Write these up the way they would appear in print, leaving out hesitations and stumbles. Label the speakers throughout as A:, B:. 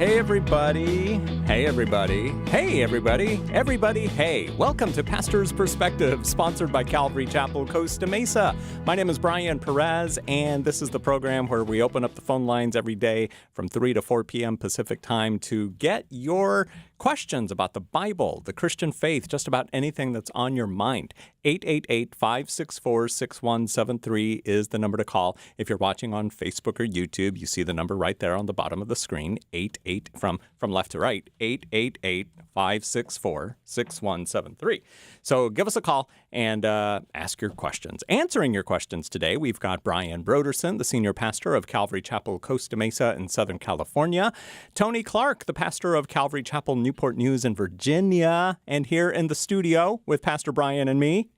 A: Hey everybody, hey everybody, hey everybody, everybody, hey. Welcome to Pastor's Perspective, sponsored by Calvary Chapel, Costa, Mesa. My name is Brian Perez, and this is the program where we open up the phone lines every day from 3 to 4 p.m. Pacific time to get your questions about the Bible, the Christian faith, just about anything that's on your mind. 888-564-6173 is the number to call. If you're watching on Facebook or YouTube, you see the number right there on the bottom of the screen, 88 from left to right, 888-564-6173. So give us a call and ask your questions. Answering your questions today, we've got Brian Brodersen, the senior pastor of Calvary Chapel, Costa Mesa in Southern California, Tony Clark, the pastor of Calvary Chapel, Newport News in Virginia, and here in the studio with Pastor Brian and me,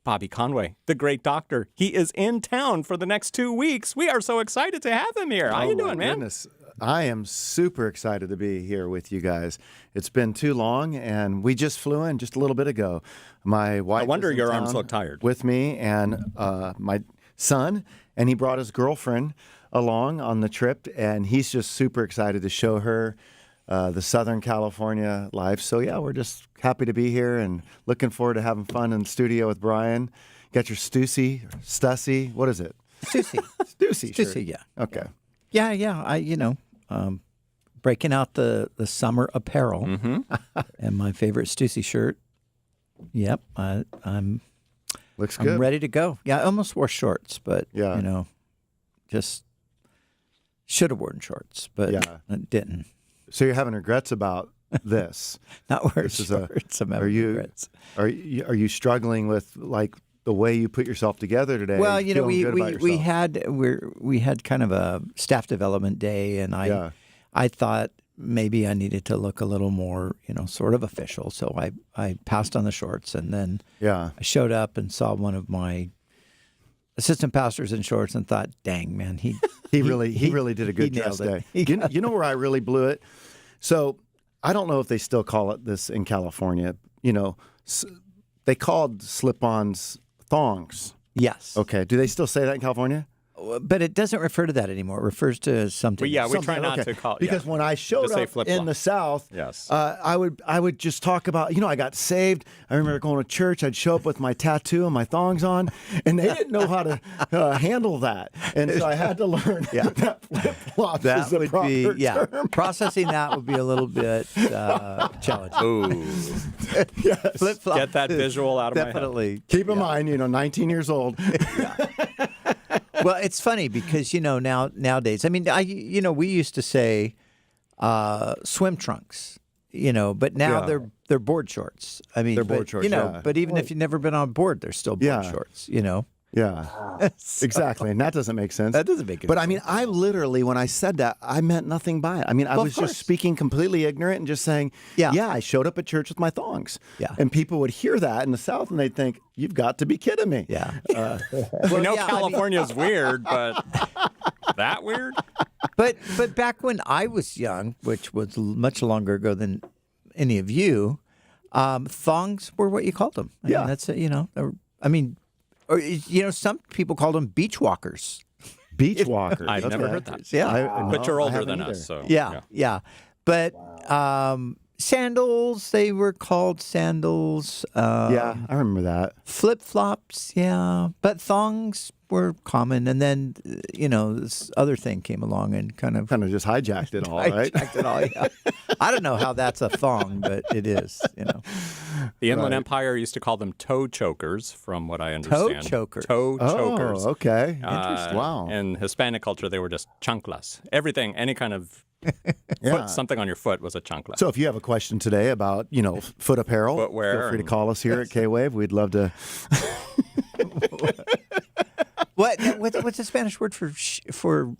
A: Bobby Conway, the great doctor. He is in town for the next 2 weeks. We are so excited to have him here. How you doing, man?
B: Goodness. I am super excited to be here with you guys. It's been too long, and we just flew in just a little bit ago. My wife
A: I wonder
B: was in
A: your
B: town
A: arms look tired.
B: with me and my son, and he brought his girlfriend along on the trip, and he's just super excited to show her the Southern California life. So, yeah, we're just happy to be here and looking forward to having fun in the studio with Brian. Got your Stussy, what is it?
C: Stussy.
B: Stussy, sure.
C: Stussy, yeah.
B: Okay.
C: Yeah. Breaking out the summer apparel and my favorite Stussy shirt. Yep, I'm
B: Looks good.
C: I'm ready to go. Yeah, I almost wore shorts, but
B: Yeah.
C: just should have worn shorts, but
B: Yeah.
C: I didn't.
B: So you're having regrets about this?
C: Not wearing
B: This is a-
C: shorts. I'm having
B: Are you
C: regrets.
B: are you struggling with like the way you put yourself together today?
C: Well,
B: Feeling good about
C: we
B: yourself?
C: we had kind of a staff development day, and I thought maybe I needed to look a little more, sort of official. So I passed on the shorts, and then
B: Yeah.
C: I showed up and saw one of my assistant pastors in shorts, and thought, "Dang, man, he
B: really did a good dress
C: nailed
B: day.
C: it.
B: You know where I really blew it? So I don't know if they still call it this in California. They called slip-ons thongs.
C: Yes,
B: Okay. Do they still say that in California?
C: but it doesn't refer to that anymore. It refers to something.
A: Well, yeah, we try
B: Something,
A: not
B: okay.
A: to call it.
B: Because when I showed
A: Just say
B: up
A: flip-flop.
B: in the South,
A: Yes.
B: I would just talk about, I got saved. I remember going to church. I'd show up with my tattoo and my thongs on, and they didn't know how to handle that. And so I had to learn that flip-flops
C: That
B: is the
C: would
B: proper
C: be
B: term.
C: processing that would be a little bit challenging.
A: Ooh,
B: Yes.
C: Flip flop.
A: get that visual out of my head.
C: Definitely.
B: Keep in mind, 19 years old.
C: Well, it's funny because nowadays, I mean, we used to say swim trunks, but now
B: Yeah.
C: they're board shorts. I mean,
B: They're board shorts, yeah.
C: But even if you've never been on board, they're still board
B: Yeah.
C: shorts.
B: Yeah,
C: So,
B: exactly. And that doesn't make sense.
C: That doesn't make any
B: But I mean, I literally, when I said that, I meant nothing by it. I mean, I
C: Well, of
B: was
C: course.
B: just speaking completely ignorant and just saying,
C: Yeah.
B: I showed up at church with my thongs.
C: Yeah.
B: And people would hear that in the South and they'd think, you've got to be kidding me.
C: Yeah.
A: We know
C: yeah, I mean-
A: California's weird, but that weird?
C: But back when I was young, which was much longer ago than any of you, thongs were what you called them. I
B: Yeah.
C: mean, that's or some people called them beach walkers.
B: Beach walkers.
A: I've never
B: Okay.
A: heard that.
C: Yeah.
A: But you're
B: I
A: older
B: haven't
A: than
B: either.
A: us, so
C: Yeah. But sandals, they were called sandals.
B: Yeah, I remember that.
C: Flip-flops, yeah. But thongs were common. And then, this other thing came along and kind of
B: Kind of just hijacked it all, right?
C: hijacked it all. Yeah. I don't know how that's a thong, but it is,
A: The Inland
B: Right.
A: Empire used to call them toe chokers, from what I understand.
C: chokers.
A: Toe chokers.
B: Oh, okay.
A: Uh,
B: Wow.
A: In Hispanic culture, they were just chanclas. Everything, any kind of
B: Yeah.
A: put something on your foot was a chancla.
B: So if you have a question today about, foot apparel,
A: Footwear
B: feel free to
A: and-
B: call us here at K-Wave. We'd love to.
C: What's the Spanish word for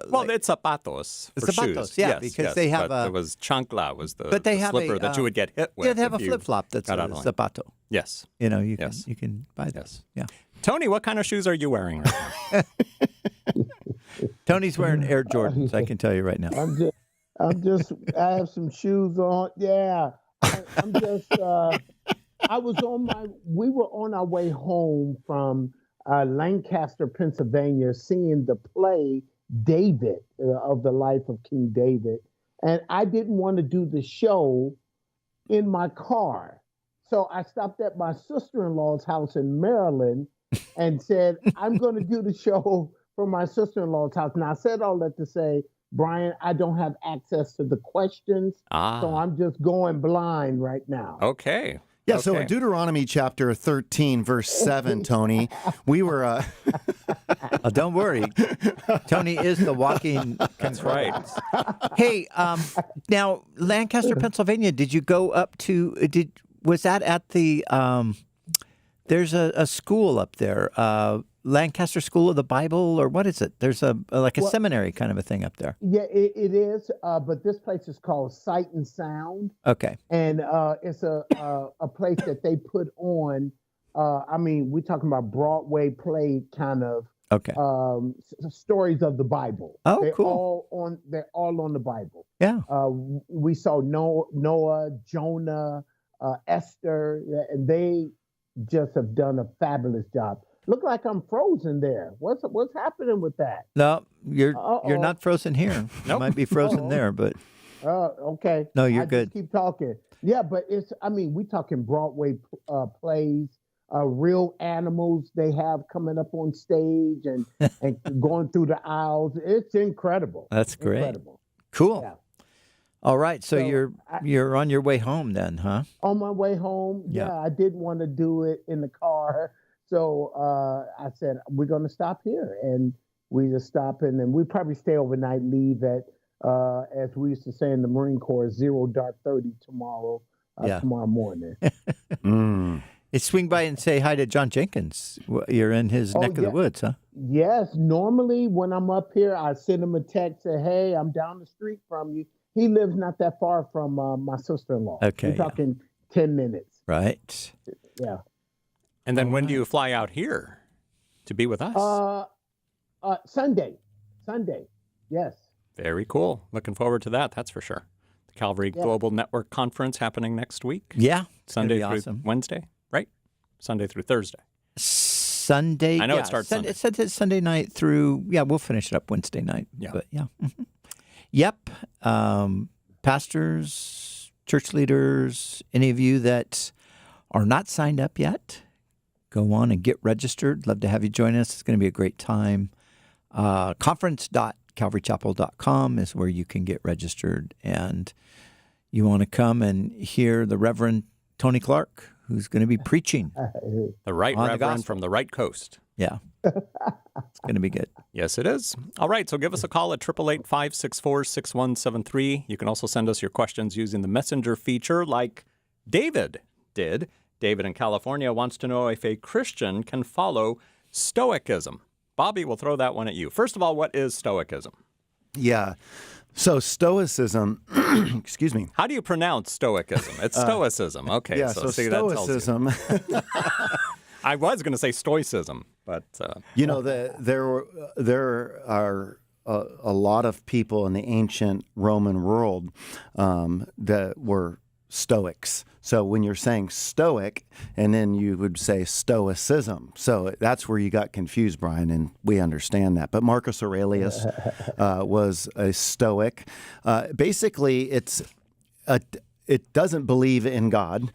A: well, it's zapatos for
C: Zapatos,
A: shoes.
C: yeah,
A: Yes,
C: because
A: yes,
C: they have
A: but
C: a-
A: it was chancla was the,
C: But they
A: the
C: have
A: slipper
C: a,
A: that you would get hit with.
C: Yeah, they have a
A: if you
C: flip-flop that's a
A: got out of line.
C: zapato.
A: Yes. Yes.
C: You can buy that.
A: Yes.
C: Yeah.
A: Tony, what kind of shoes are you wearing right now?
C: Tony's wearing Air Jordans, I can tell you right now.
D: I have some shoes on. Yeah. We were on our way home from Lancaster, Pennsylvania, seeing the play David, of the life of King David. and I didn't want to do the show in my car. So I stopped at my sister-in-law's house in Maryland and said, I'm going to do the show from my sister-in-law's house. Now, I said all that to say, Brian, I don't have access to the questions, so I'm just going blind right now.
A: Okay.
B: Yeah, so in Deuteronomy chapter 13, verse 7, Tony, we were...
C: Oh, don't worry. Tony is the walking...
A: That's right.
C: Hey, now, Lancaster, Pennsylvania, did you go up to... Was that at the... there's a school up there, Lancaster School of the Bible, or what is it? There's a seminary kind of a thing up there.
D: Yeah, it is. But this place is called Sight and Sound.
C: Okay.
D: And it's a place that they put on. We're talking about Broadway play kind of.
C: Okay.
D: Stories of the Bible.
C: Oh,
D: they're
C: cool.
D: They're all on the Bible.
C: Yeah.
D: We saw Noah, Jonah, Esther, and they just have done a fabulous job. Look like I'm frozen there. What's happening with that?
C: No, you're not frozen here.
A: Nope.
C: You might be frozen there, but
D: okay.
C: No, you're
D: I
C: good.
D: Just keep talking. Yeah, but we talking Broadway plays, real animals they have coming up on stage and going through the aisles. It's incredible.
C: That's great.
D: Incredible.
C: Cool.
D: Yeah.
C: All right, so you're on your way home then, huh?
D: On my way home, yeah, I didn't want to do it in the car. So I said, we're going to stop here. And we just stop in, and we probably stay overnight, leave at, as we used to say in the Marine Corps, 0:30 tomorrow morning.
C: Swing by and say hi to John Jenkins. You're in his neck of the woods, huh?
D: Yes. Normally, when I'm up here, I send him a text, say, hey, I'm down the street from you. He lives not that far from my sister-in-law. Okay. We're talking 10 minutes.
C: Right.
D: Yeah.
A: And then when do you fly out here to be with us?
D: Sunday. Yes.
A: Very cool. Looking forward to that. That's for sure. The Calvary Global Network Conference happening next week.
C: Yeah.
A: Sunday through Wednesday, right? Sunday through Thursday.
C: Sunday.
A: I know it starts Sunday.
C: It said it's Sunday night through, we'll finish it up Wednesday night.
A: Yeah.
C: But yeah. Mm-hmm. Yep. Pastors, church leaders, any of you that are not signed up yet, go on and get registered. Love to have you join us. It's going to be a great time. Conference.calvarychapel.com is where you can get registered. And you want to come and hear the Reverend Tony Clark, who's going to be preaching.
A: The right Reverend from the right coast.
C: Yeah. It's going to be good.
A: Yes, it is. All right, so give us a call at 888-564-6173. You can also send us your questions using the messenger feature like David did. David in California wants to know if a Christian can follow Stoicism. Bobby, we'll throw that one at you. First of all, what is Stoicism?
B: Yeah. So Stoicism, excuse me.
A: How do you pronounce Stoicism? It's Stoicism. Okay.
B: Yeah,
A: so see,
B: Stoicism.
A: That tells you. I was going to say Stoicism, but...
B: there are a lot of people in the ancient Roman world that were Stoics. So when you're saying Stoic, and then you would say Stoicism. So that's where you got confused, Brian, and we understand that. But Marcus Aurelius was a Stoic. Basically, it doesn't believe in God,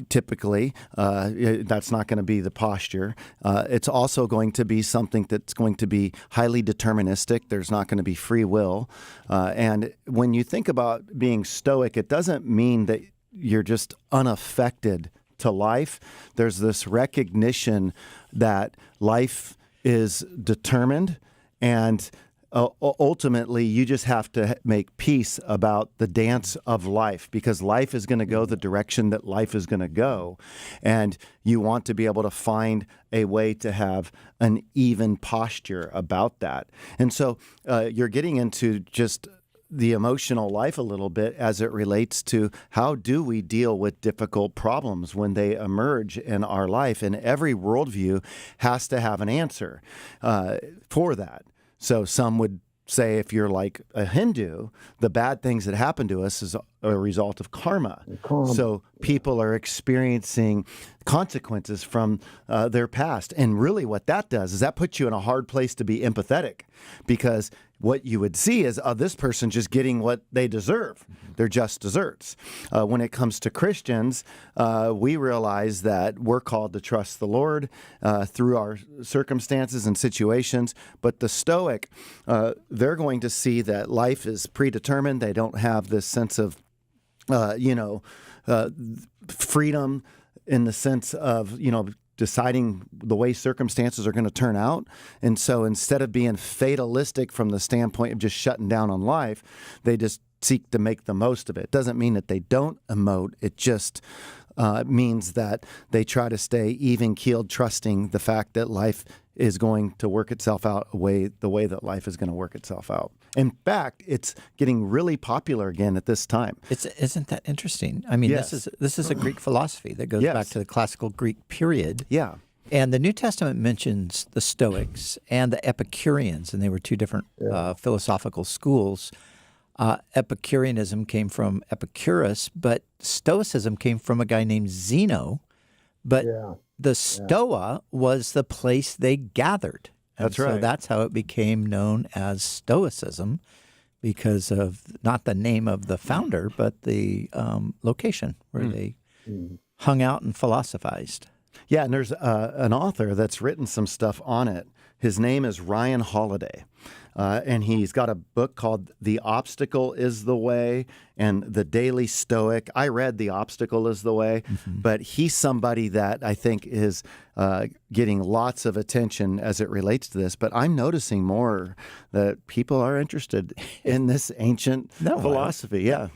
B: typically. That's not going to be the posture. It's also going to be something that's going to be highly deterministic. There's not going to be free will. And when you think about being Stoic, it doesn't mean that you're just unaffected to life. There's this recognition that life is determined, and ultimately, you just have to make peace about the dance of life, because life is going to go the direction that life is going to go. And you want to be able to find a way to have an even posture about that. And so you're getting into just the emotional life a little bit as it relates to how do we deal with difficult problems when they emerge in our life. And every worldview has to have an answer for that. So some would say, if you're like a Hindu, the bad things that happen to us is a result of karma. So people are experiencing consequences from their past. And really what that does is that puts you in a hard place to be empathetic, because what you would see is this person just getting what they deserve. They're just desserts. When it comes to Christians, we realize that we're called to trust the Lord through our circumstances and situations. But the Stoic, they're going to see that life is predetermined. They don't have this sense of, freedom in the sense of, deciding the way circumstances are going to turn out. And so instead of being fatalistic from the standpoint of just shutting down on life, they just seek to make the most of it. It doesn't mean that they don't emote. It just means that they try to stay even-keeled, trusting the fact that life is going to work itself out the way that life is going to work itself out. In fact, it's getting really popular again at this time.
C: Isn't that interesting? I mean,
B: Yes.
C: this is a Greek philosophy that goes
B: Yes.
C: back to the classical Greek period.
B: Yeah.
C: And the New Testament mentions the Stoics and the Epicureans, and they were two different philosophical schools. Epicureanism came from Epicurus, but Stoicism came from a guy named Zeno. But the Stoa was the place they gathered. And
B: That's right.
C: So that's how it became known as Stoicism, because of not the name of the founder, but the location where they hung out and philosophized.
B: Yeah, and there's an author that's written some stuff on it. His name is Ryan Holiday, and he's got a book called The Obstacle is the Way and The Daily Stoic. I read The Obstacle is the Way, but he's somebody that I think is getting lots of attention as it relates to this. But I'm noticing more that people are interested in this ancient philosophy. Yeah.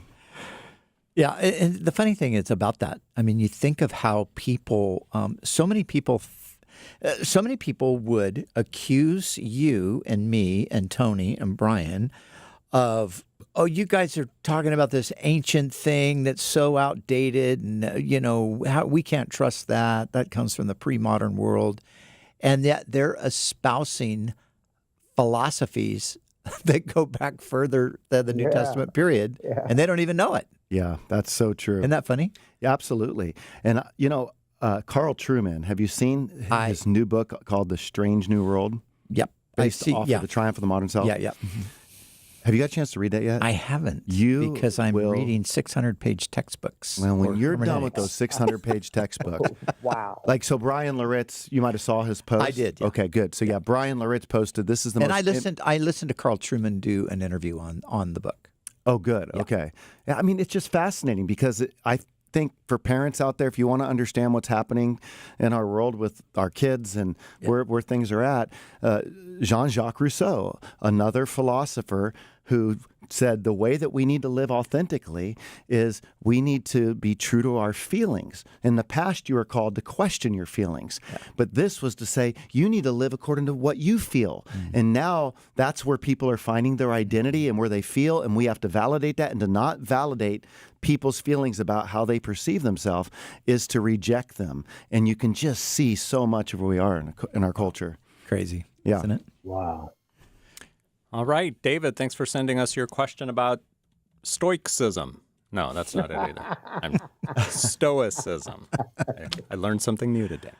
C: Yeah, and the funny thing is about that. I mean, you think of how people, so many people would accuse you and me and Tony and Brian of, oh, you guys are talking about this ancient thing that's so outdated, and how we can't trust that. That comes from the pre-modern world, and yet they're espousing philosophies that go back further than the New Testament period, and they don't even know it.
B: Yeah, that's so true.
C: Isn't that funny?
B: Yeah, absolutely. And, Carl Truman, have you seen his new book called The Strange New World?
C: Yep.
B: Based off of The Triumph of the Modern Self?
C: Yeah.
B: Have you got a chance to read that yet?
C: I haven't, because I'm reading 600-page textbooks.
B: Well, when you're done with
C: hermeneutics.
B: those 600-page textbooks.
D: Wow.
B: Like, so Brian Loritz, you might have saw his post.
C: I did, yeah.
B: Okay, good. So, Brian Loritz posted, this is the
C: And
B: most...
C: I listened to Carl Truman do an interview on the book.
B: Oh, good. Yeah. Okay. Yeah, I mean, it's just fascinating because I think for parents out there, if you want to understand what's happening in our world with our kids and where things are at, Jean-Jacques Rousseau, another philosopher who said the way that we need to live authentically is we need to be true to our feelings. In the past, you were called to question your feelings. Yeah. But this was to say you need to live according to what you feel. And now that's where people are finding their identity and where they feel, and we have to validate that. And to not validate people's feelings about how they perceive themselves is to reject them. And you can just see so much of where we are in our culture.
C: Crazy,
B: yeah.
C: Isn't it?
D: Wow.
A: All right, David, thanks for sending us your question about stoicism. No, that's not it either. Stoicism. I learned something new today.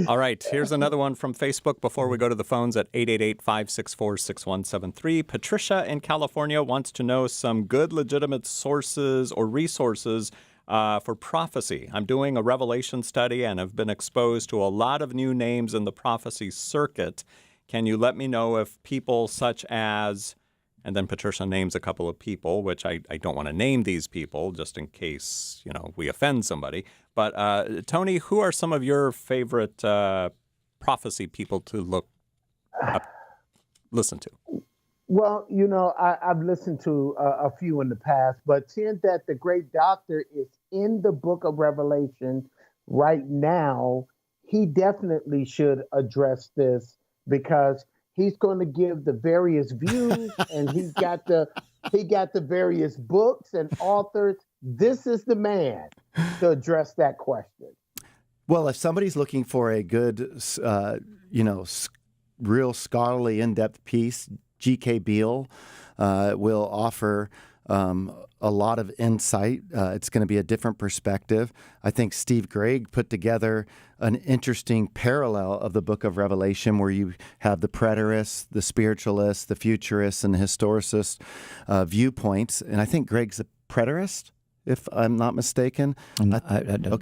A: All right, here's another one from Facebook before we go to the phones at 888-564-6173. Patricia in California wants to know some good legitimate sources or resources for prophecy. I'm doing a Revelation study and have been exposed to a lot of new names in the prophecy circuit. Can you let me know if people such as, and then Patricia names a couple of people, which I don't want to name these people just in case, we offend somebody. But Tony, who are some of your favorite prophecy people to listen to?
D: Well, I've listened to a few in the past, but seeing that the great doctor is in the book of Revelation right now, he definitely should address this, because he's going to give the various views and he got the various books and authors. This is the man to address that question.
B: Well, if somebody's looking for a good, real scholarly, in-depth piece, G.K. Beale will offer a lot of insight. It's going to be a different perspective. I think Steve Gregg put together an interesting parallel of the book of Revelation where you have the preterists, the spiritualists, the futurists, and the historicists viewpoints. And I think Gregg's a preterist, if I'm not mistaken.
C: I don't know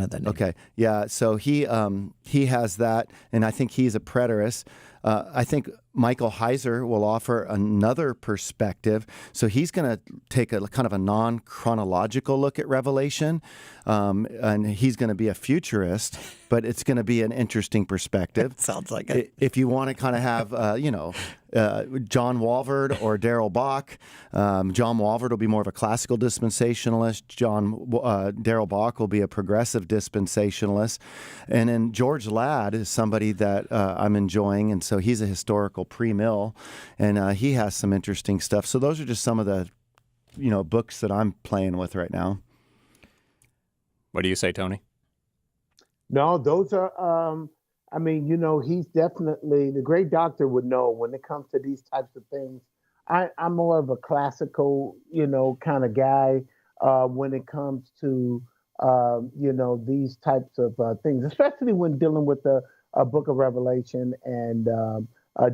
C: that name.
B: Okay, yeah. So he has that, and I think he's a preterist. I think Michael Heiser will offer another perspective. So he's going to take a kind of a non-chronological look at Revelation, and he's going to be a futurist, but it's going to be an interesting perspective.
C: Sounds like it.
B: If you want to kind of have, John Walvoord or Darrell Bock, John Walvoord will be more of a classical dispensationalist. Darrell Bock will be a progressive dispensationalist. And then George Ladd is somebody that I'm enjoying, and so he's a historical pre-mill, and he has some interesting stuff. So those are just some of the, books that I'm playing with right now.
A: What do you say, Tony?
D: No, those are, he's definitely, the great doctor would know when it comes to these types of things. I'm more of a classical, kind of guy when it comes to, these types of things, especially when dealing with the book of Revelation and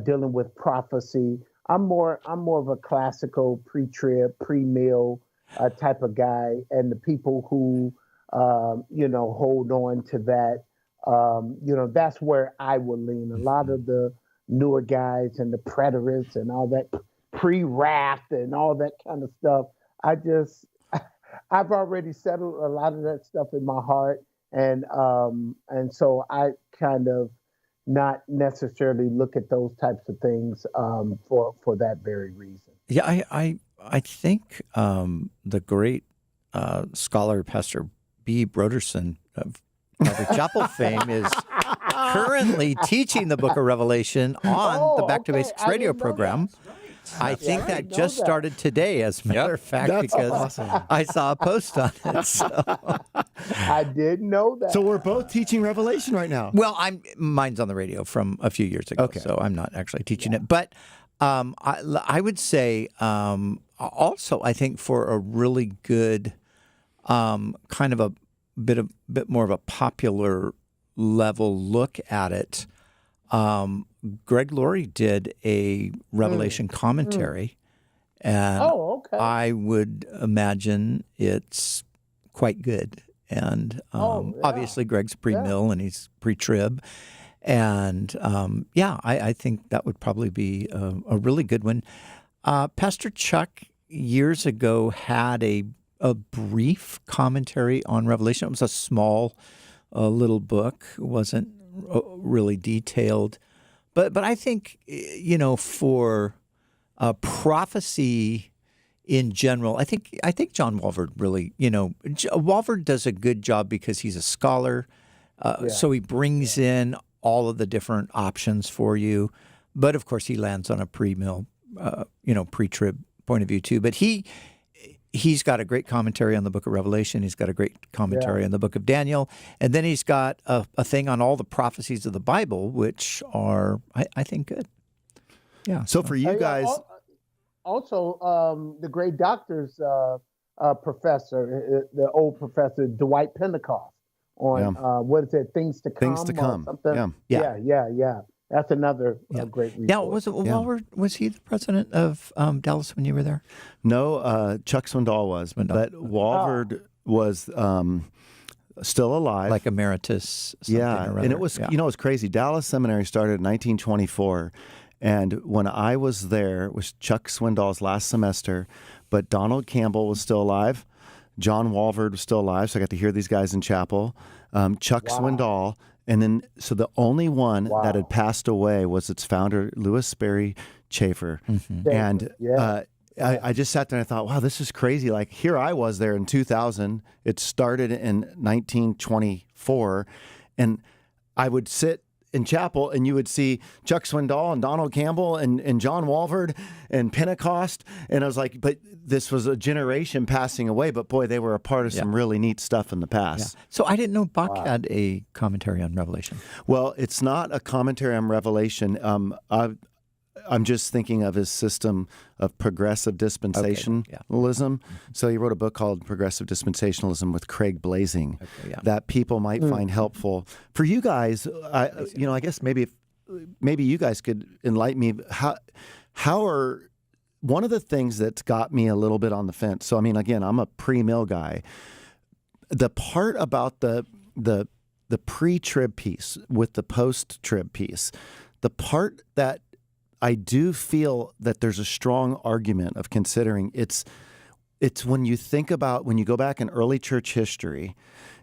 D: dealing with prophecy. I'm more of a classical pre-trib, pre-mill type of guy, and the people who hold on to that. That's where I will lean. A lot of the newer guys and the preterists and all that pre-wrath and all that kind of stuff. I've already settled a lot of that stuff in my heart, and so I kind of not necessarily look at those types of things for that very reason.
C: Yeah, I think the great scholar Pastor B. Brodersen of Calvary Chapel fame is currently teaching the book of Revelation on the Back to Basics radio program. I think that just started today, as a matter of fact, because
B: awesome.
C: I saw a post on it. So.
D: I didn't know that.
B: So we're both teaching Revelation right now.
C: Well, mine's on the radio from a few years ago, so I'm not actually teaching it. But I would say also, I think for a really good kind of a bit more of a popular level look at it, Greg Laurie did a Revelation commentary, and I would imagine it's quite good. And obviously, Greg's pre-mill and he's pre-trib, and I think that would probably be a really good one. Pastor Chuck years ago had a brief commentary on Revelation. It was a small little book. It wasn't really detailed. But I think, for prophecy in general, I think John Walvoord really, Walvoord does a good job because he's a scholar. So he brings in all of the different options for you. But of course, he lands on a pre-mill, pre-trib point of view too. But he's got a great commentary on the book of Revelation. He's got a great commentary on the book of Daniel. And then he's got a thing on all the prophecies of the Bible, which are, I think, good. Yeah.
B: So for you guys...
D: Also, the great doctor's professor, the old professor, Dwight Pentecost, on, what is it, Things to Come?
B: Things to Come.
D: Something? Yeah. That's another great resource.
C: Now, was he the president of Dallas when you were there?
B: No, Chuck Swindoll was, but Walvoord was still alive.
C: Like emeritus.
B: And it was, it was crazy. Dallas Seminary started in 1924, and when I was there, it was Chuck Swindoll's last semester, but Donald Campbell was still alive. John Walvoord was still alive, so I got to hear these guys in chapel. Chuck Swindoll. And then, so the only one that had passed away was its founder, Louis Sperry Chafer. Mm-hmm. And I just sat there and I thought, wow, this is crazy. Like, here I was there in 2000. It started in 1924. And I would sit in chapel and you would see Chuck Swindoll and Donald Campbell and John Walvoord and Pentecost. And I was like, but this was a generation passing away. But boy, they were a part of some really neat stuff in the past.
C: Yeah. So I didn't know Bach had a commentary on Revelation.
B: Well, it's not a commentary on Revelation. I'm just thinking of his system of progressive dispensationalism. So he wrote a book called Progressive Dispensationalism with Craig Blazing that people might find helpful. For you guys, I guess maybe you guys could enlighten me. How are one of the things that's got me a little bit on the fence? So I mean, again, I'm a pre-mill guy. The part about the pre-trib piece with the post-trib piece, the part that I do feel that there's a strong argument of considering it's when you think about, when you go back in early church history,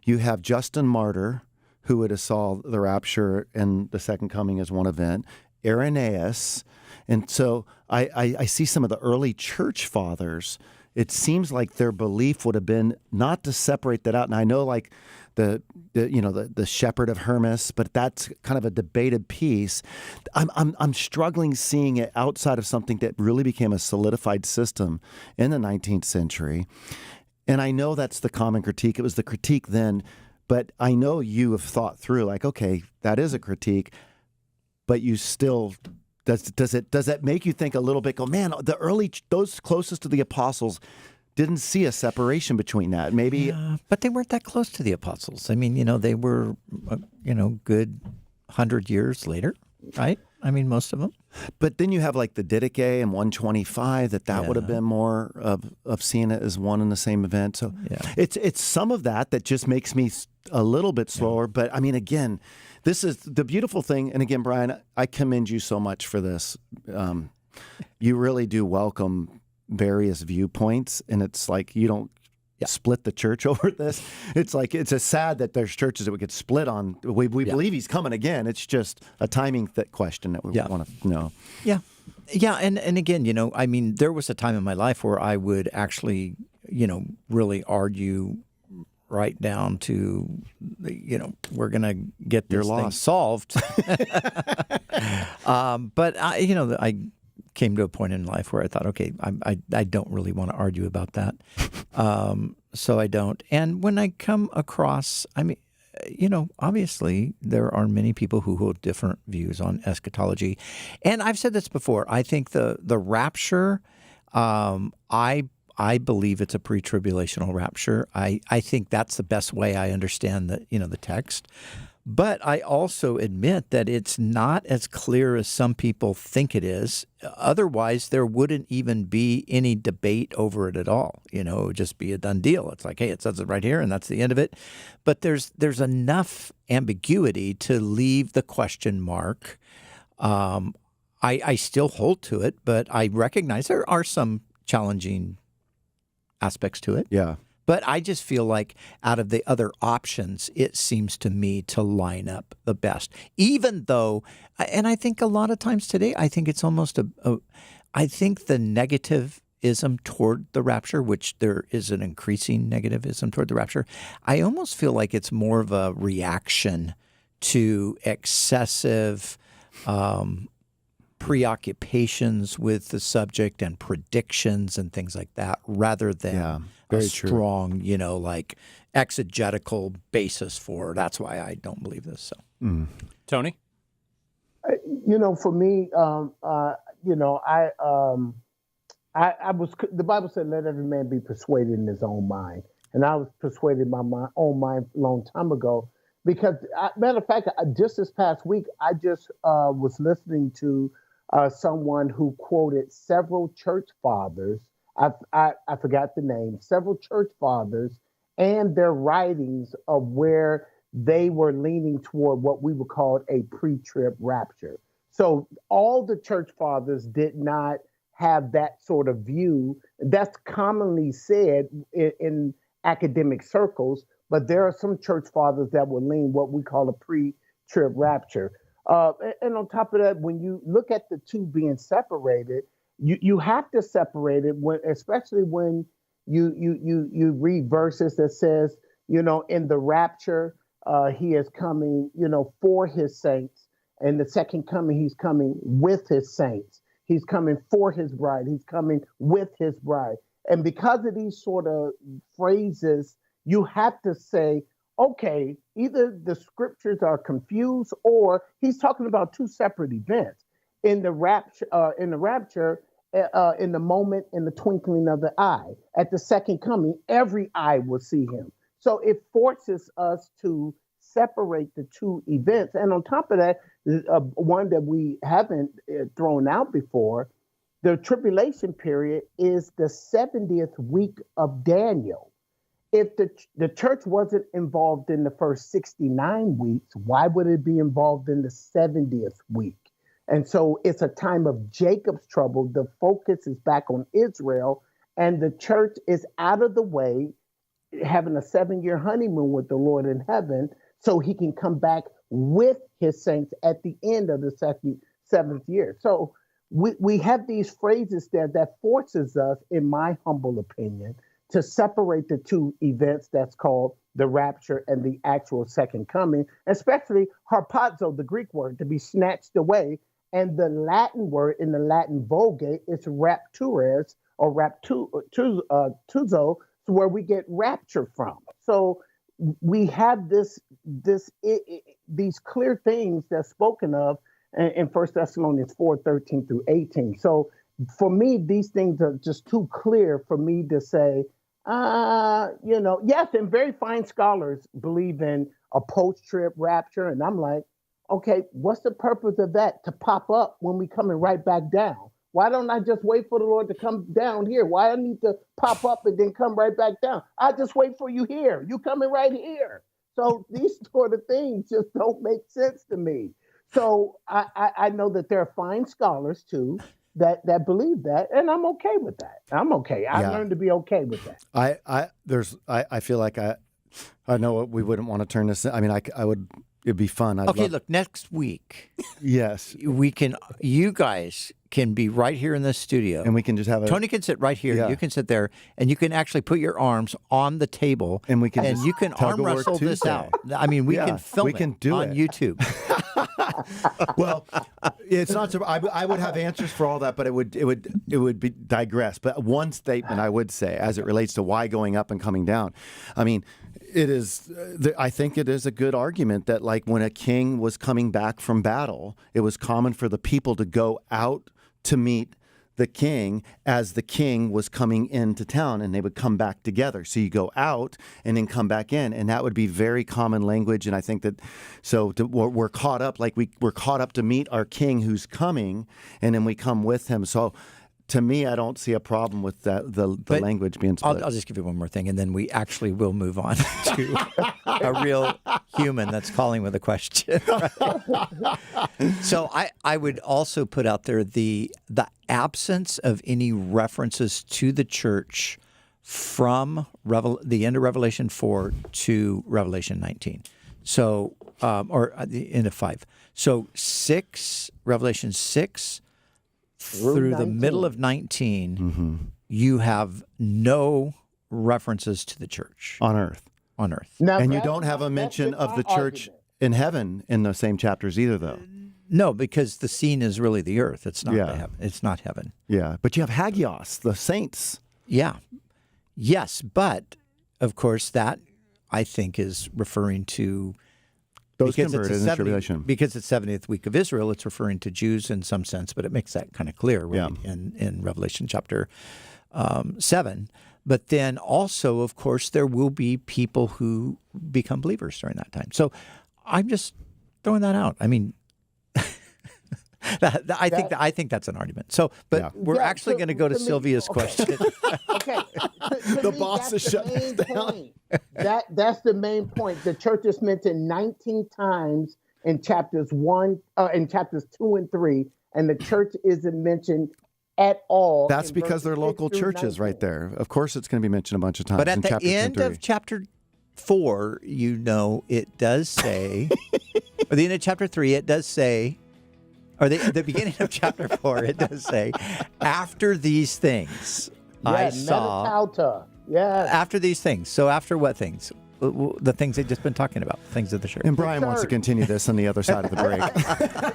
B: you have Justin Martyr, who would have saw the rapture and the second coming as one event, Irenaeus. And so I see some of the early church fathers, it seems like their belief would have been not to separate that out. And I know like the shepherd of Hermas, but that's kind of a debated piece. I'm struggling seeing it outside of something that really became a solidified system in the 19th century. And I know that's the common critique. It was the critique then, but I know you have thought through like, okay, that is a critique, but you still, does that make you think a little bit, go, man, those closest to the apostles didn't see a separation between that. Maybe,
C: but they weren't that close to the apostles. I mean, they were, good 100 years later, right? I mean, most of them.
B: But then you have like the Didache and 125. That would have been more of seeing it as one and the same event. So it's some of that just makes me a little bit slower. But I mean, again, this is the beautiful thing. And again, Brian, I commend you so much for this. You really do welcome various viewpoints, and it's like you don't split the church over this. It's like it's a sad that there's churches that we could split on. We believe he's coming again. It's just a timing question that we want to know. Yeah.
C: Yeah, and again, I mean, there was a time in my life where I would actually, really argue right down to, we're going to get this thing solved. But I came to a point in life where I thought, okay, I don't really want to argue about that. So I don't. And when I come across, I mean, obviously there are many people who hold different views on eschatology. And I've said this before. I think the rapture, I believe it's a pre-tribulational rapture. I think that's the best way I understand the text. But I also admit that it's not as clear as some people think it is. Otherwise, there wouldn't even be any debate over it at all. It would just be a done deal. It's like, hey, it says it right here, and that's the end of it. But there's enough ambiguity to leave the question mark. I still hold to it, but I recognize there are some challenging aspects to it.
B: Yeah.
C: But I just feel like out of the other options, it seems to me to line up the best. Even though, and I think a lot of times today, I think it's almost I think the negativism toward the rapture, which there is an increasing negativism toward the rapture, I almost feel like it's more of a reaction to excessive preoccupations with the subject and predictions and things like that, rather than a strong, like exegetical basis for that's why I don't believe this. So,
A: Tony,
D: for me, I was. The Bible said, "Let every man be persuaded in his own mind," and I was persuaded by my own mind a long time ago. Because, matter of fact, just this past week, I just was listening to someone who quoted several church fathers. I forgot the name. Several church fathers and their writings of where they were leaning toward what we would call a pre-trib rapture. So all the church fathers did not have that sort of view. That's commonly said in academic circles, but there are some church fathers that will lean what we call a pre-trib rapture. And on top of that, when you look at the two being separated, you have to separate it especially when you read verses that says, in the rapture, he is coming, for his saints. And the second coming, he's coming with his saints. He's coming for his bride. He's coming with his bride. And because of these sort of phrases, you have to say, okay, either the scriptures are confused or he's talking about two separate events. in the rapture, in the moment, in the twinkling of the eye. At the second coming, every eye will see him. So it forces us to separate the two events. And on top of that, one that we haven't thrown out before, the tribulation period is the 70th week of Daniel. If the church wasn't involved in the first 69 weeks, why would it be involved in the 70th week? And so it's a time of Jacob's trouble. The focus is back on Israel, and the church is out of the way, having a 7-year honeymoon with the Lord in heaven, so he can come back with his saints at the end of the seventh year. So we have these phrases there that forces us, in my humble opinion, to separate the two events that's called the rapture and the actual second coming, especially harpazo, the Greek word, to be snatched away. And the Latin word in the Latin Vulgate is raptures or raptuzo, where we get rapture from. So we have these clear things that's spoken of in 1 Thessalonians 4:13 through 18. So for me, these things are just too clear for me to say, yes, and very fine scholars believe in a post-trib rapture. And I'm like, okay, what's the purpose of that? To pop up when we coming right back down? Why don't I just wait for the Lord to come down here? Why I need to pop up and then come right back down? I just wait for you here. You coming right here. So these sort of things just don't make sense to me. So I know that there are fine scholars too that believe that, and I'm okay with that. I'm okay. I've learned to be okay with that.
B: I feel like I know we wouldn't want to turn this. I mean, I would. It'd be fun.
C: Look, next week.
B: Yes.
C: You guys can be right here in this studio.
B: And we can just have
C: Tony can sit right here. Yeah. You can sit there, and you can actually put your arms on the table.
B: And we can
C: you can arm wrestle this out. I mean, we can film it on YouTube.
B: Well, it's not. I would have answers for all that, but it would be digress. But one statement I would say, as it relates to why going up and coming down, I mean, it is. I think it is a good argument that, like, when a king was coming back from battle, it was common for the people to go out to meet the king as the king was coming into town, and they would come back together. So you go out and then come back in, and that would be very common language. And I think that we're caught up, like we're caught up to meet our king who's coming, and then we come with him. So to me, I don't see a problem with that, the language being split.
C: I'll just give you one more thing, and then we actually will move on to a real human that's calling with a question. So I would also put out there the absence of any references to the church from the end of Revelation 4 to Revelation 19. So, or at the end of 5. So Revelation 6 through the middle of 19, you have no references to the church
B: on earth.
D: Now,
B: and you don't have a mention of the church in heaven in the same chapters either, though.
C: No, because the scene is really the earth. It's not heaven. It's not heaven.
B: Yeah, but you have Hagios, the saints.
C: Yeah. Yes, but of course that I think is referring to
B: those converted in the tribulation.
C: Because it's 70th week of Israel, it's referring to Jews in some sense, but it makes that kind of clear right, in Revelation chapter 7. But then also, of course, there will be people who become believers during that time. So I'm just throwing that out. I mean, I think that's an argument. So, but we're actually going to go to Sylvia's question.
D: Okay.
B: The boss is shutting down.
D: That's the main point. The church is mentioned 19 times in chapters 2 and 3, and the church isn't mentioned at all.
B: That's because they're local churches right there. Of course, it's going to be mentioned a bunch of times.
C: But at the end of chapter 4, it does say, or the end of chapter 3, it does say, or the beginning of chapter 4, it does say, after these things, I saw.
D: Yeah.
C: After these things. So after what things? the things they've just been talking about, things of the church.
B: And Brian wants to continue this on the other side of the break.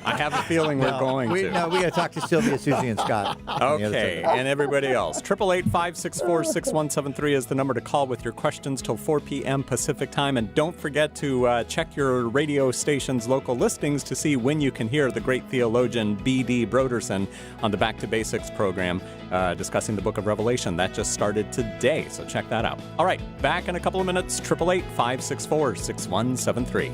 A: I have a feeling we're going to.
C: No, we got to talk to Sylvia, Susie, and Scott.
A: Okay, and everybody else. 888-564-6173 is the number to call with your questions till 4 p.m. Pacific time. And don't forget to check your radio station's local listings to see when you can hear the great theologian B.D. Brodersen on the Back to Basics program discussing the book of Revelation. That just started today, so check that out. All right, back in a couple of minutes. 888-564-6173.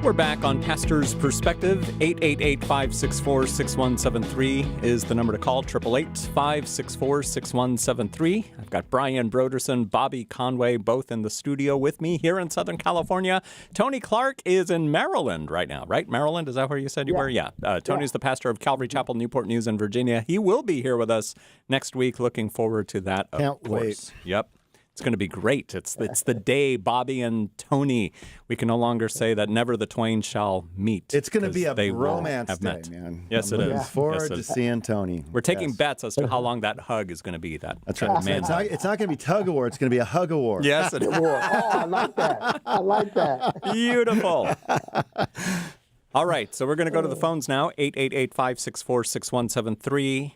A: We're back on Pastor's Perspective. 888-564-6173 is the number to call. 888-564-6173. I've got Brian Brodersen, Bobby Conway, both in the studio with me here in Southern California. Tony Clark is in Maryland right now, right? Maryland, is that where you said you were? Yeah. Tony's the pastor of Calvary Chapel, Newport News in Virginia. He will be here with us next week. Looking forward to that, of
B: Can't
A: course.
B: wait.
A: Yep. It's going to be great. It's the day Bobby and Tony. We can no longer say that never the twain shall meet.
B: It's going to be a
A: they will
B: romance
A: have
B: day,
A: met.
B: man.
A: Yes,
B: I'm
A: it
B: looking
A: is.
B: forward
A: Yes, it
B: to
A: is.
B: seeing Tony.
A: We're taking
B: Yes.
A: bets as to how long that hug is going to be.
B: That's right.
A: Man
B: It's not going to be tug of war. It's going to be a hug of war.
A: Yes, it is.
D: Oh, I like that. I like that.
A: Beautiful. All right, so we're going to go to the phones now. 888-564-6173.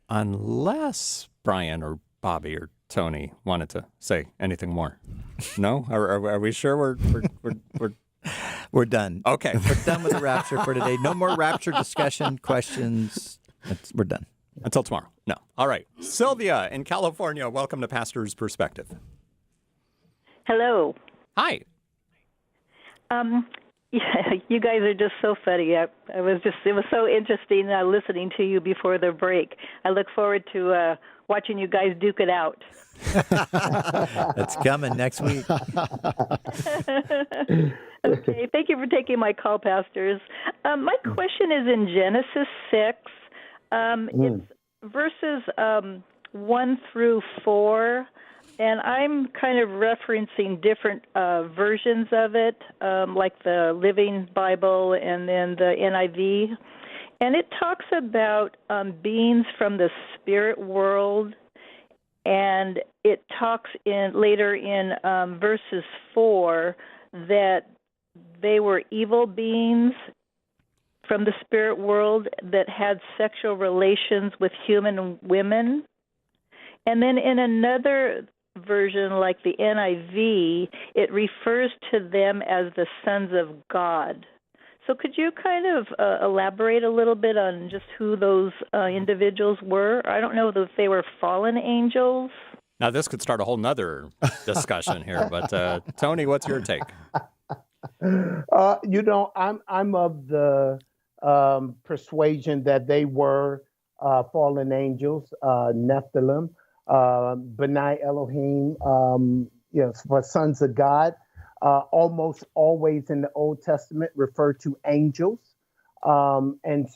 A: Unless Brian or Bobby or Tony wanted to say anything more. No? Are we sure we're
C: We're done.
A: okay?
C: We're done with the rapture for today. No more rapture discussion, questions. We're done.
A: Until tomorrow. No. All right. Sylvia in California, welcome to Pastor's Perspective.
E: Hello.
A: Hi.
E: Yeah, you guys are just so funny. It was so interesting listening to you before the break. I look forward to watching you guys duke it out.
C: That's coming next week.
E: Okay, thank you for taking my call, pastors. My question is in Genesis 6. It's verses 1 through 4. And I'm kind of referencing different versions of it, like the Living Bible and then the NIV. And it talks about beings from the spirit world, and it talks later in verses 4 that they were evil beings from the spirit world that had sexual relations with human women. And then in another version, like the NIV, it refers to them as the sons of God. So could you kind of elaborate a little bit on just who those individuals were? I don't know if they were fallen angels.
A: Now, this could start a whole nother discussion here, but Tony, what's your take?
D: I'm of the persuasion that they were fallen angels, Nephilim, B'nai Elohim, for sons of God. Almost always in the Old Testament refer to angels. And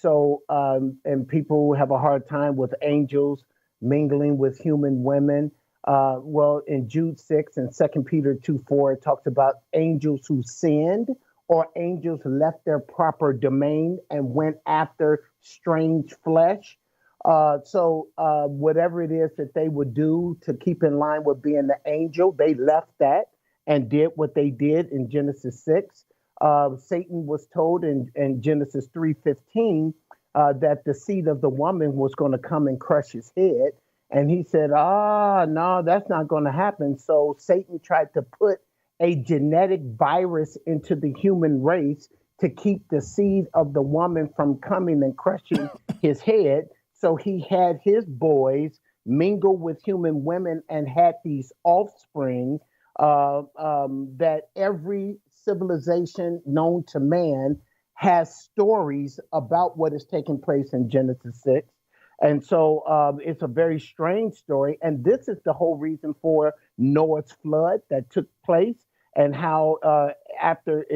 D: people have a hard time with angels mingling with human women. In Jude 6 and 2 Peter 2:4, it talks about angels who sinned or angels left their proper domain and went after strange flesh. Whatever it is that they would do to keep in line with being the angel, they left that and did what they did in Genesis 6. Satan was told in Genesis 3:15 that the seed of the woman was going to come and crush his head. And he said, no, that's not going to happen. So Satan tried to put a genetic virus into the human race to keep the seed of the woman from coming and crushing his head. So he had his boys mingle with human women and had these offspring that every civilization known to man has stories about what is taking place in Genesis 6. And so it's a very strange story. And this is the whole reason for Noah's flood that took place, and how after